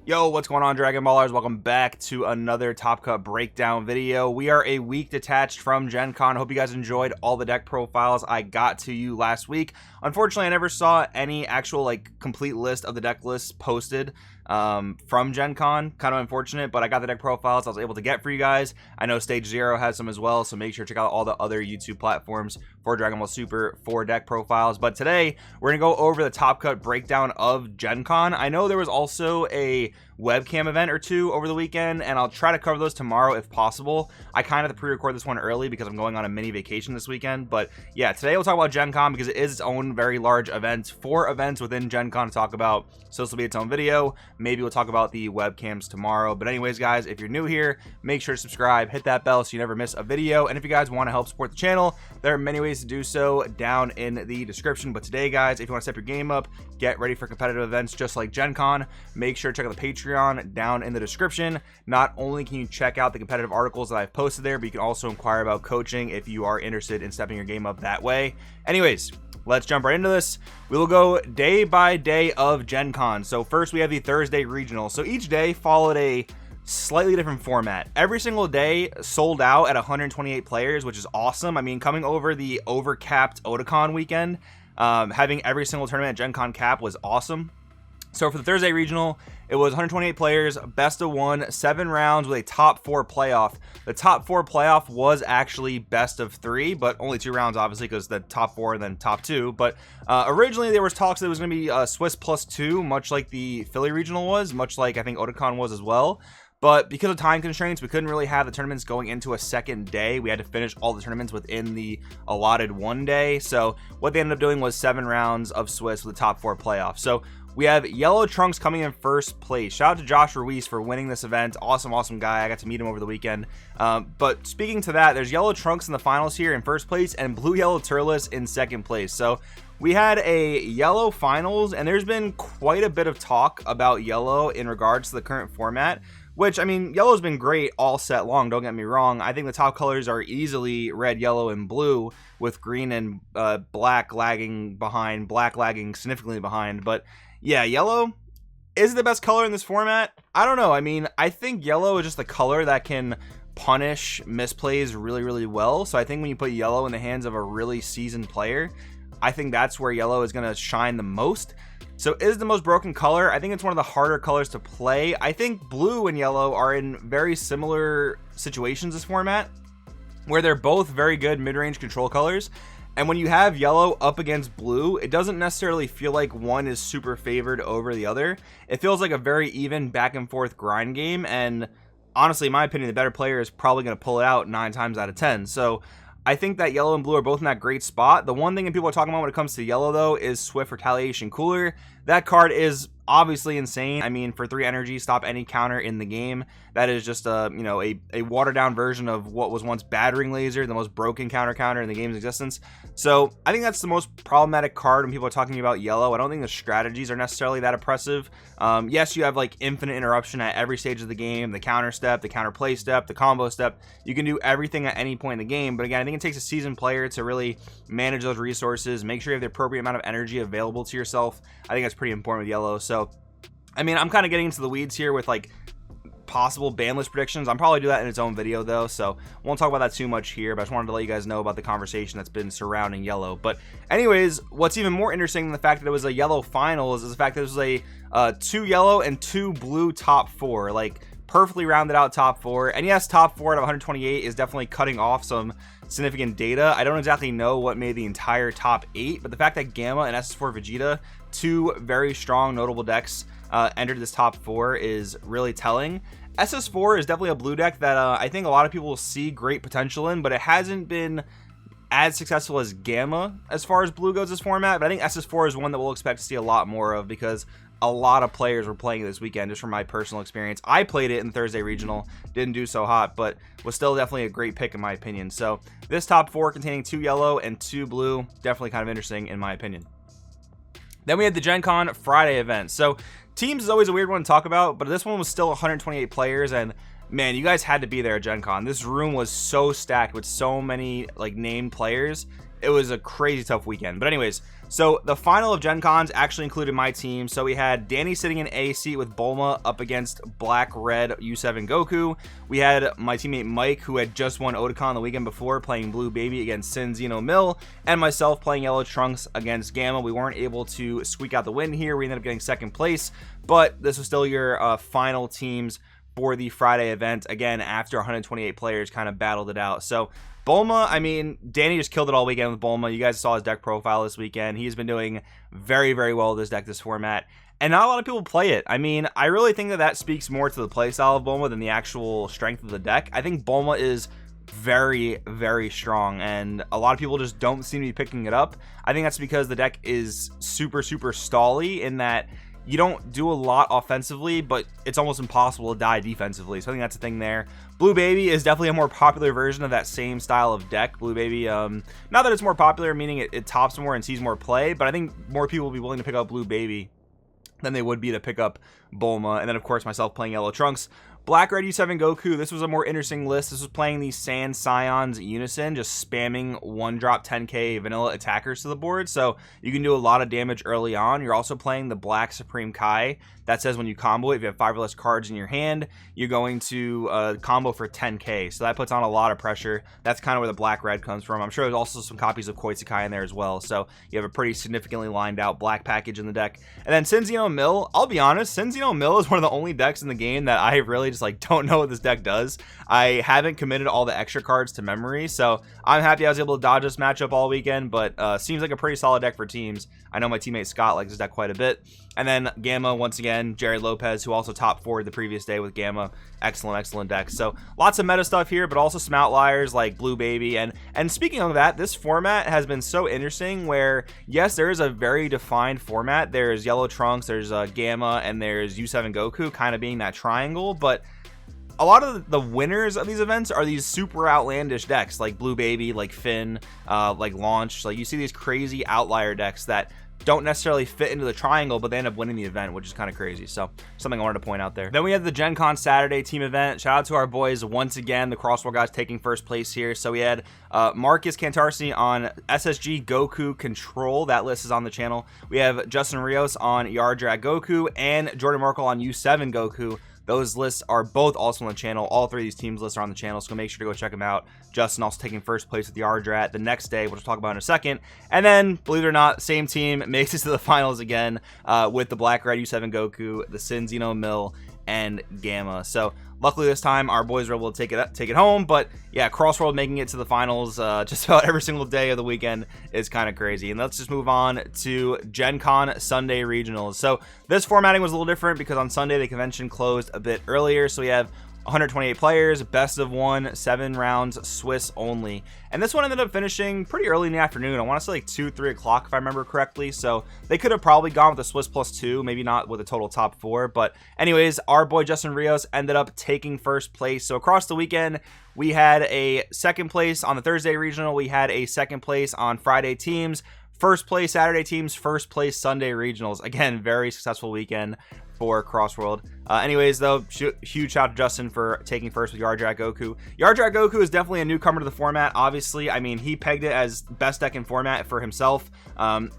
Yo, what's going on, Dragon Ballers? Welcome back to another Top Cut breakdown video. We are a week detached from Gen Con. Hope you guys enjoyed all the deck profiles I got to you last week. Unfortunately, I never saw any actual complete list of the deck lists posted from Gen Con. Kind of unfortunate, but I got the deck profiles I was able to get for you guys. I know Stage 0 has some as well, so make sure to check out all the other YouTube platforms for Dragon Ball Super for deck profiles. But today, we're going to go over the Top Cut breakdown of Gen Con. I know there was also a webcam event or two over the weekend, and I'll try to cover those tomorrow if possible. I kind of have to pre-record this one early because I'm going on a mini vacation this weekend. But yeah, today we'll talk about Gen Con because it is its own very large event. 4 events within Gen Con to talk about, so this will be its own video. Maybe we'll talk about the webcams tomorrow. But anyways, guys, if you're new here, make sure to subscribe, hit that bell so you never miss a video. And if you guys want to help support the channel, there are many ways to do so down in the description. But today, guys, if you want to step your game up, get ready for competitive events just like Gen Con, make sure to check out the Patreon down in the description. Not only can you check out the competitive articles that I've posted there, but you can also inquire about coaching if you are interested in stepping your game up that way. Anyways, let's jump right into this. We will go day by day of Gen Con. So first we have the Thursday regional. So each day followed a slightly different format. Every single day sold out at 128 players, which is awesome. I mean, coming over the overcapped Otakon weekend, having every single tournament at Gen Con cap was awesome. So for the Thursday regional, it was 128 players, best of 1, 7 rounds with a top 4 playoff. The top 4 playoff was actually best of 3, but only 2 rounds, obviously, because the top 4 and then top 2. But originally, there was talks that it was going to be Swiss +2, much like the Philly regional was, much like I think Otakon was as well. But because of time constraints, we couldn't really have the tournaments going into a second day. We had to finish all the tournaments within the allotted 1 day. So what they ended up doing was 7 rounds of Swiss with the top 4 playoff. So we have Yellow Trunks coming in first place. Shout out to Josh Ruiz for winning this event. Awesome guy. I got to meet him over the weekend. But speaking to that, there's Yellow Trunks in the finals here in first place and Blue Yellow Turles in second place. So we had a Yellow finals, and there's been quite a bit of talk about Yellow in regards to the current format. Which, I mean, Yellow's been great all set long, don't get me wrong. I think the top colors are easily red, yellow, and blue, with green and black lagging behind, black lagging significantly behind. But yeah, yellow is the best color in this format. I don't know. I mean, I think yellow is just the color that can punish misplays really well. So I think when you put yellow in the hands of a really seasoned player, I think that's where yellow is going to shine the most. So is the most broken color. I think it's one of the harder colors to play. I think blue and yellow are in very similar situations this format, where they're both very good mid-range control colors. And when you have yellow up against blue, it doesn't necessarily feel like one is super favored over the other. It feels like a very even back and forth grind game. And honestly, in my opinion, the better player is probably going to pull it out 9 times out of 10. So I think that yellow and blue are both in that great spot. The one thing that people are talking about when it comes to yellow, though, is Swift Retaliation Cooler. That card is obviously insane. I mean, for 3 energy, stop any counter in the game. That is just a watered down version of what was once Battering Laser, the most broken counter in the game's existence. So I think that's the most problematic card when people are talking about yellow. I don't think the strategies are necessarily that oppressive. Yes, you have infinite interruption at every stage of the game, the counter step, the counter play step, the combo step. You can do everything at any point in the game. But again, I think it takes a seasoned player to really manage those resources, make sure you have the appropriate amount of energy available to yourself. I think that's pretty important with yellow. So I mean, I'm kind of getting into the weeds here with possible ban list predictions. I'll probably do that in its own video though, so won't talk about that too much here, but I just wanted to let you guys know about the conversation that's been surrounding yellow. But anyways, what's even more interesting than the fact that it was a yellow finals is the fact that it was a 2 yellow and 2 blue top 4, perfectly rounded out top 4. And yes, top 4 out of 128 is definitely cutting off some significant data. I don't exactly know what made the entire top 8, but the fact that Gamma and SS4 Vegeta, 2 very strong notable decks, entered this top 4 is really telling. SS4 is definitely a blue deck that I think a lot of people will see great potential in, but it hasn't been as successful as Gamma as far as blue goes this format. But I think SS4 is one that we'll expect to see a lot more of because a lot of players were playing it this weekend, just from my personal experience. I played it in Thursday regional, didn't do so hot, but was still definitely a great pick in my opinion. So this top 4 containing 2 yellow and 2 blue, definitely kind of interesting in my opinion. Then we had the Gen Con Friday event. So teams is always a weird one to talk about, but this one was still 128 players, and man, you guys had to be there at Gen Con. This room was so stacked with so many named players. it was a crazy tough weekend. But anyways, so the final of Gen Cons actually included my team. So we had Danny sitting in A seat with Bulma up against Black Red U7 Goku. We had my teammate Mike, who had just won Otakon the weekend before, playing Blue Baby against Sin Xeno Mill, and myself playing Yellow Trunks against Gamma. We weren't able to squeak out the win here. We ended up getting second place, but this was still your final teams for the Friday event. Again, after 128 players kind of battled it out. So Bulma, I mean, Danny just killed it all weekend with Bulma. You guys saw his deck profile this weekend. He's been doing very, very well with this deck, this format. And not a lot of people play it. I mean, I really think that that speaks more to the playstyle of Bulma than the actual strength of the deck. I think Bulma is very, very strong, and a lot of people just don't seem to be picking it up. I think that's because the deck is super, super stally in that you don't do a lot offensively, but it's almost impossible to die defensively. So I think that's the thing there. Blue Baby is definitely a more popular version of that same style of deck. Blue Baby, not that it's more popular, meaning it tops more and sees more play, but I think more people will be willing to pick up Blue Baby than they would be to pick up Bulma. And then, of course, myself playing Yellow Trunks. Black Red U7 Goku, this was a more interesting list. This was playing these Sand Scions unison, just spamming 1-drop 10k vanilla attackers to the board, so you can do a lot of damage early on. You're also playing the Black Supreme Kai. That says when you combo it, if you have 5 or less cards in your hand, you're going to combo for 10k, so that puts on a lot of pressure. That's kind of where the Black Red comes from. I'm sure there's also some copies of Koitsukai in there as well, so you have a pretty significantly lined out black package in the deck. And then Sin Xeno Mill, I'll be honest, Sin Xeno Mill is one of the only decks in the game that I really just like don't know what this deck does. I haven't committed all the extra cards to memory, so I'm happy I was able to dodge this matchup all weekend, but seems like a pretty solid deck for teams. I know my teammate Scott likes this deck quite a bit. And then Gamma, once again, Jared Lopez, who also top 4 the previous day with Gamma. Excellent deck. So lots of meta stuff here, but also some outliers like Blue Baby. And speaking of that, this format has been so interesting where, yes, there is a very defined format. There's Yellow Trunks, there's Gamma, and there's U7 Goku kind of being that triangle, but a lot of the winners of these events are these super outlandish decks like Blue Baby, like Finn, like Launch. Like you see these crazy outlier decks that don't necessarily fit into the triangle, but they end up winning the event, which is kind of crazy. So something I wanted to point out there. Then we had the Gen Con Saturday team event. Shout out to our boys once again, the Crosswell guys taking first place here. So we had Marcus Cantarsi on SSG Goku Control. That list is on the channel. We have Justin Rios on Yardrat Goku and Jordan Merkel on U7 Goku. Those lists are both also on the channel. All 3 of these teams lists are on the channel, so make sure to go check them out. Justin also taking first place with the Ardrat the next day, which we'll talk about in a second. And then, believe it or not, same team makes it to the finals again with the Black Red U7 Goku, the Sin Xeno Mill, and Gamma. So luckily this time our boys were able to take it home, but yeah, Crossworld making it to the finals just about every single day of the weekend is kind of crazy. And let's just move on to Gen Con Sunday regionals. So this formatting was a little different because on Sunday the convention closed a bit earlier, so we have 128 players, best of 1, 7 rounds, Swiss only. And this one ended up finishing pretty early in the afternoon. I want to say like 2-3 o'clock if I remember correctly. So they could have probably gone with the Swiss +2, maybe not with a total top 4. But anyways, our boy Justin Rios ended up taking first place. So across the weekend, we had a second place on the Thursday regional. We had a second place on Friday teams. First place Saturday teams, first place Sunday regionals. Again, very successful weekend for Crossworld. Anyways, though, huge shout out to Justin for taking first with Yardrat Goku. Yardrat Goku is definitely a newcomer to the format, obviously. I mean, he pegged it as best deck in format for himself.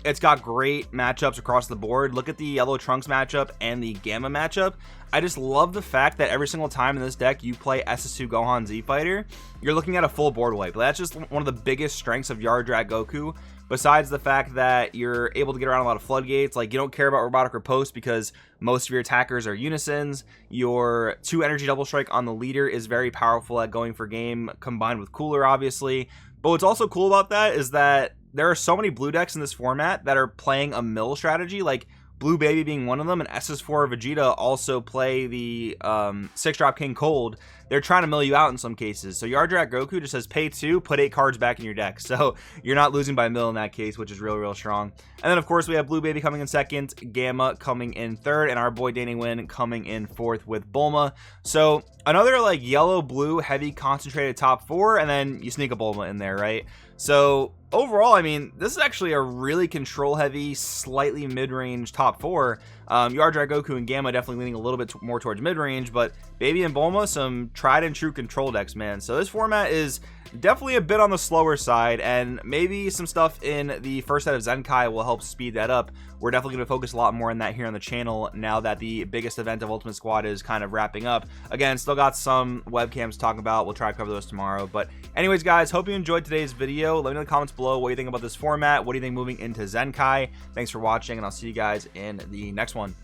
It's got great matchups across the board. Look at the Yellow Trunks matchup and the Gamma matchup. I just love the fact that every single time in this deck you play SS2 Gohan Z Fighter, you're looking at a full board wipe. That's just one of the biggest strengths of Yardrat Goku. Besides the fact that you're able to get around a lot of floodgates, like you don't care about robotic riposte because most of your attackers are unisons. Your 2 energy double strike on the leader is very powerful at going for game, combined with cooler, obviously. But what's also cool about that is that there are so many blue decks in this format that are playing a mill strategy, like Blue Baby being one of them, and SS4 Vegeta also play the 6-drop King Cold. They're trying to mill you out in some cases. So Yardrat Goku just says pay 2, put 8 cards back in your deck. So you're not losing by mill in that case, which is real strong. And then of course we have Blue Baby coming in second, Gamma coming in third, and our boy Danny Wynn coming in fourth with Bulma. So another like yellow blue heavy concentrated top 4, and then you sneak a Bulma in there, right? So overall, I mean, this is actually a really control heavy, slightly mid-range top 4. Yardrat Goku and Gamma definitely leaning a little bit more towards mid-range, but Baby and Bulma, some tried and true control decks, man. So this format is definitely a bit on the slower side, and maybe some stuff in the first set of Zenkai will help speed that up. We're definitely going to focus a lot more on that here on the channel now that the biggest event of Ultimate Squad is kind of wrapping up. Again, still got some webcams to talk about. We'll try to cover those tomorrow. But anyways, guys, hope you enjoyed today's video. Let me know in the comments below what you think about this format. What do you think moving into Zenkai? Thanks for watching, and I'll see you guys in the next one.